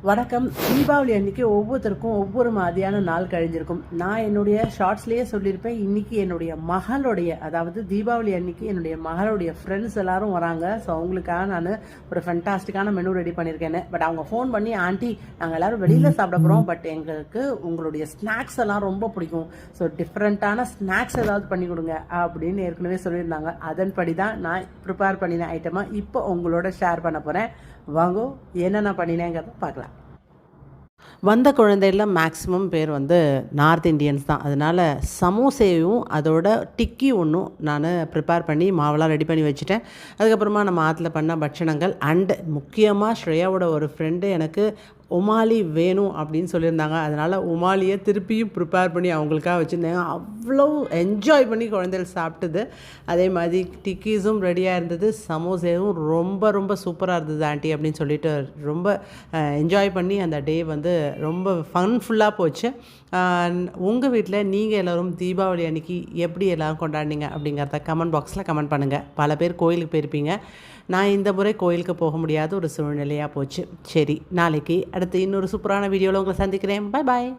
வணக்கம். தீபாவளி அன்றைக்கி ஒவ்வொருத்தருக்கும் ஒவ்வொரு மாதிரியான நாள் கழிஞ்சிருக்கும். நான் என்னுடைய ஷார்ட்ஸ்லேயே சொல்லியிருப்பேன், இன்றைக்கி என்னுடைய மகளுடைய, அதாவது தீபாவளி அன்றைக்கி என்னுடைய மகளுடைய ஃப்ரெண்ட்ஸ் எல்லோரும் வராங்க. ஸோ அவங்களுக்காக நான் ஒரு ஃபென்டாஸ்டிக்கான மெனு ரெடி பண்ணியிருக்கேன்னு. பட் அவங்க ஃபோன் பண்ணி, ஆண்டி நாங்கள் எல்லோரும் வெளியில் சாப்பிட போகிறோம், பட் எங்களுக்கு உங்களுடைய ஸ்நாக்ஸ் எல்லாம் ரொம்ப பிடிக்கும், ஸோ டிஃப்ரெண்ட்டான ஸ்நாக்ஸ் ஏதாவது பண்ணி கொடுங்க அப்படின்னு ஏற்கனவே சொல்லியிருந்தாங்க. அதன்படி தான் நான் ப்ரிப்பேர் பண்ணின ஐட்டமாக இப்போ உங்களோட ஷேர் பண்ண போகிறேன். வாங்கோ, என்னென்ன பண்ணினேங்கிறத பார்க்கலாம். வந்த குழந்தையெல்லாம் மேக்ஸிமம் பேர் நார்த் இண்டியன்ஸ் தான். அதனால் சமோசையும் அதோட டிக்கி ஒன்றும் நான் ப்ரிப்பேர் பண்ணி மாவெல்லாம் ரெடி பண்ணி வச்சுட்டேன். அதுக்கப்புறமா நம்ம ஆற்றுல பண்ண பட்சணங்கள் அண்டு முக்கியமாக ஸ்ரேயாவோட ஒரு ஃப்ரெண்டு எனக்கு உமாலி வேணும் அப்படின்னு சொல்லியிருந்தாங்க. அதனால் உமாலியை திருப்பியும் ப்ரிப்பேர் பண்ணி அவங்களுக்காக வச்சுருந்தேங்க. அவ்வளோ என்ஜாய் பண்ணி குழந்தைகள் சாப்பிட்டது. அதே மாதிரி டிக்கீஸும் ரெடியாக இருந்தது, சமோசாவும் ரொம்ப ரொம்ப சூப்பராக இருந்தது ஆண்டி அப்படின்னு சொல்லிட்டு ரொம்ப என்ஜாய் பண்ணி அந்த டே ரொம்ப ஃபன்ஃபுல்லாக போச்சு. உங்கள் வீட்டில் நீங்கள் எல்லோரும் தீபாவளி அன்றைக்கி எப்படி எல்லோரும் கொண்டாடினீங்க அப்படிங்கிறத கமெண்ட் பாக்ஸில் கமெண்ட் பண்ணுங்கள். பல பேர் கோயிலுக்கு போயிருப்பீங்க. நான் இந்த முறை கோயிலுக்கு போக முடியாத ஒரு சூழ்நிலையாக போச்சு. சரி, நாளைக்கு அடுத்து இன்னொரு சூப்பரான வீடியோவில் உங்களை சந்திக்கிறேன். பாய் பாய்.